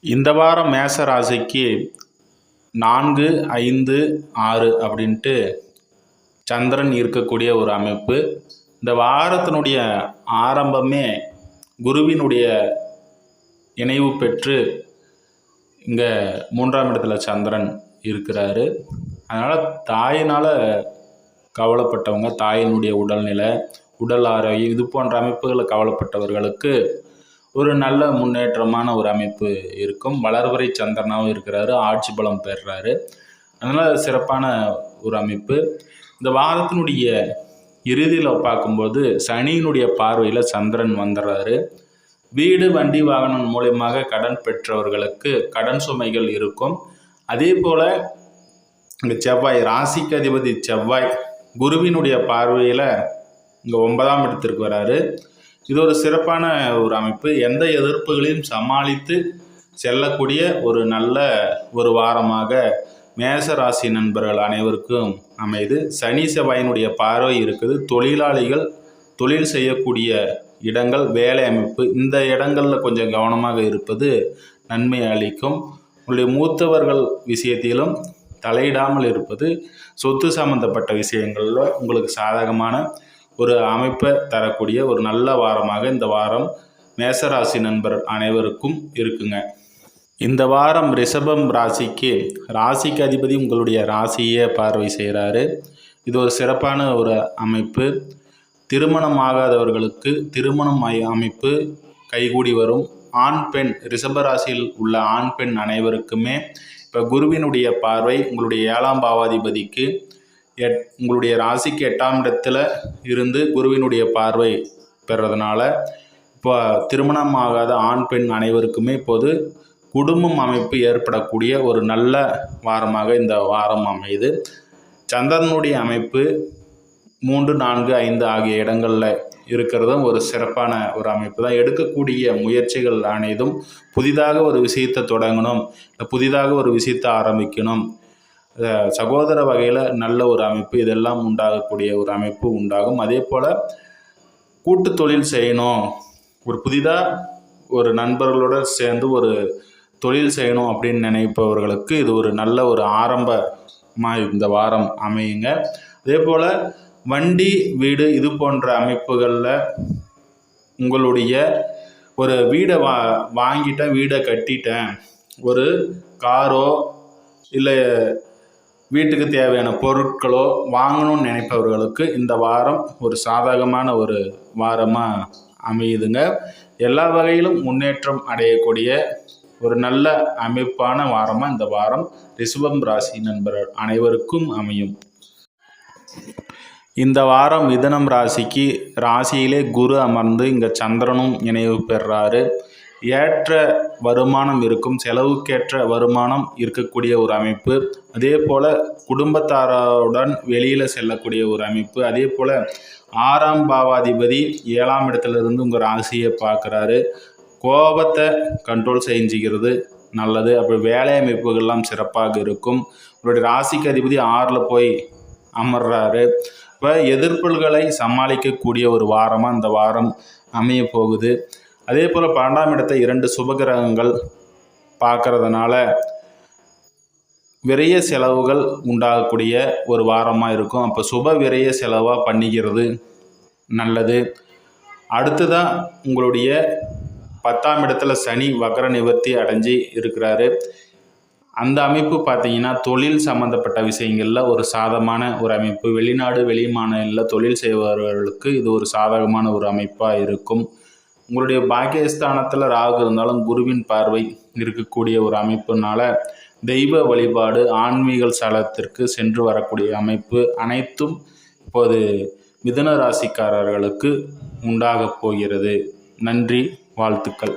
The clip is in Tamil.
இந்த வாரம் மேச ராசிக்கு 4, 5, 6 அப்படின்ட்டு சந்திரன் இருக்கக்கூடிய ஒரு அமைப்பு. இந்த வாரத்தினுடைய ஆரம்பமே குருவினுடைய இணைவு பெற்று இங்கே 3ஆம் இடத்துல சந்திரன் இருக்கிறாரு. அதனால் தாயினால் கவலைப்பட்டவங்க, தாயினுடைய உடல்நிலை, உடல் ஆரோக்கியம் இது போன்ற அமைப்புகளை கவலைப்பட்டவர்களுக்கு ஒரு நல்ல முன்னேற்றமான ஒரு அமைப்பு இருக்கும். வளர்வரை சந்திரனாகவும் இருக்கிறாரு, ஆட்சி பலம் பெறுறாரு. அதனால் சிறப்பான ஒரு அமைப்பு. இந்த வாரத்தினுடைய இறுதியில் பார்க்கும்போது சனியினுடைய பார்வையில் சந்திரன் வந்துடுறாரு. வீடு, வண்டி, வாகனம் மூலயமாக கடன் பெற்றவர்களுக்கு கடன் சுமைகள் இருக்கும். அதே போல் இங்கே செவ்வாய், ராசிக்கு அதிபதி செவ்வாய் குருவினுடைய பார்வையில் இங்கே 9ஆம் இடத்திற்கு வராரு. இது ஒரு சிறப்பான ஒரு அமைப்பு. எந்த எதிர்ப்புகளையும் சமாளித்து செல்லக்கூடிய ஒரு நல்ல ஒரு வாரமாக மேச ராசி நண்பர்கள் அனைவருக்கும் அமைது. சனி செவ்வாயினுடைய பார்வை இருக்குது. தொழிலாளிகள் தொழில் செய்யக்கூடிய இடங்கள், வேலை அமைப்பு, இந்த இடங்களில் கொஞ்சம் கவனமாக இருப்பது நன்மை அளிக்கும். உங்களுடைய மூத்தவர்கள் விஷயத்திலும் தலையிடாமல் இருப்பது சொத்து சம்பந்தப்பட்ட விஷயங்களில் உங்களுக்கு சாதகமான ஒரு அமைப்பை தரக்கூடிய ஒரு நல்ல வாரமாக இந்த வாரம் மேசராசி நண்பர் அனைவருக்கும் இருக்குங்க. இந்த வாரம் ரிஷபம் ராசிக்கு அதிபதி உங்களுடைய ராசியை பார்வை செய்கிறாரு. இது ஒரு சிறப்பான ஒரு அமைப்பு. திருமணம் ஆகாதவர்களுக்கு திருமணம் அமைப்பு கைகூடி வரும். ஆண் பெண், ரிஷப ராசியில் உள்ள ஆண் பெண் அனைவருக்குமே இப்போ குருவினுடைய பார்வை உங்களுடைய 7ஆம் பாவாதிபதிக்கு உங்களுடைய ராசிக்கு 8ஆம் இடத்துல இருந்து குருவினுடைய பார்வை பெறதுனால இப்போ திருமணம் ஆகாத ஆண் பெண் அனைவருக்குமே இப்போது குடும்பம் அமைப்பு ஏற்படக்கூடிய ஒரு நல்ல வாரமாக இந்த வாரம் அமையுது. சந்திரனுடைய அமைப்பு 3, 4, 5 ஆகிய இடங்களில் இருக்கிறதும் ஒரு சிறப்பான ஒரு அமைப்பு தான். எடுக்கக்கூடிய முயற்சிகள் அனைத்தும் புதிதாக ஒரு விஷயத்தை தொடங்கணும், புதிதாக ஒரு விஷயத்தை ஆரம்பிக்கணும், சகோதர வகையில் நல்ல ஒரு அமைப்பு, இதெல்லாம் உண்டாகக்கூடிய ஒரு அமைப்பு உண்டாகும். அதே போல் கூட்டு தொழில் செய்யணும், ஒரு புதிதாக ஒரு நண்பர்களோடு சேர்ந்து ஒரு தொழில் செய்யணும் அப்படின்னு நினைப்பவர்களுக்கு இது ஒரு நல்ல ஒரு ஆரம்பமாக இந்த வாரம் அமையுங்க. அதே போல் வண்டி, வீடு இது போன்ற அமைப்புகளில் உங்களுடைய ஒரு வீடை வாங்கிட்டேன், வீடை கட்டிட்டேன், ஒரு காரோ இல்லை வீட்டுக்கு தேவையான பொருட்களோ வாங்கணும்னு நினைப்பவர்களுக்கு இந்த வாரம் ஒரு சாதகமான ஒரு வாரமாக அமையுதுங்க. எல்லா வகையிலும் முன்னேற்றம் அடையக்கூடிய ஒரு நல்ல அமைப்பான வாரமாக இந்த வாரம் ரிஷபம் ராசி நண்பர்கள் அனைவருக்கும் அமையும். இந்த வாரம் மிதுனம் ராசியிலே குரு அமர்ந்து இங்கே சந்திரனும் இணைவு பெறாரு. ஏற்ற வருமானம் இருக்கும், செலவுக்கேற்ற வருமானம் இருக்கக்கூடிய ஒரு அமைப்பு. அதே போல் குடும்பத்தாருடன் வெளியில் செல்லக்கூடிய ஒரு அமைப்பு. அதே போல் 6ஆம் பாவாதிபதி 7ஆம் இடத்துலேருந்து உங்கள் ராசியை பார்க்குறாரு. கோபத்தை கண்ட்ரோல் செஞ்சுக்கிறது நல்லது. அப்படி வேலை அமைப்புகள்லாம் சிறப்பாக இருக்கும். உங்களுடைய ராசிக்கு அதிபதி 6ல் போய் அமர்றாரு. இப்போ எதிர்ப்புகளை சமாளிக்கக்கூடிய ஒரு வாரமாக இந்த வாரம் அமைய போகுது. அதே போல் 12ஆம் இடத்தை 2 சுபகிரகங்கள் பார்க்கறதுனால விரைய செலவுகள் உண்டாகக்கூடிய ஒரு வாரமாக இருக்கும். அப்போ சுப விரைய செலவாக பண்ணிக்கிறது நல்லது. அடுத்ததான் உங்களுடைய 10ஆம் இடத்துல சனி வக்ர நிவர்த்தி அடைஞ்சி இருக்கிறாரு. அந்த அமைப்பு பார்த்திங்கன்னா தொழில் சம்மந்தப்பட்ட விஷயங்களில் ஒரு சாதகமான ஒரு அமைப்பு. வெளிநாடு, வெளி மாநிலங்களில் தொழில் செய்பவர்களுக்கு இது ஒரு சாதகமான ஒரு அமைப்பாக இருக்கும். உங்களுடைய பாக்கியஸ்தானத்தில் ராகு இருந்தாலும் குருவின் பார்வை இருக்கக்கூடிய ஒரு அமைப்புனால தெய்வ வழிபாடு, ஆன்மீக ஸ்தலத்திற்கு சென்று வரக்கூடிய அமைப்பு அனைத்தும் இப்போது மிதுன ராசிக்காரர்களுக்கு உண்டாகப் போகிறது. நன்றி, வாழ்த்துக்கள்.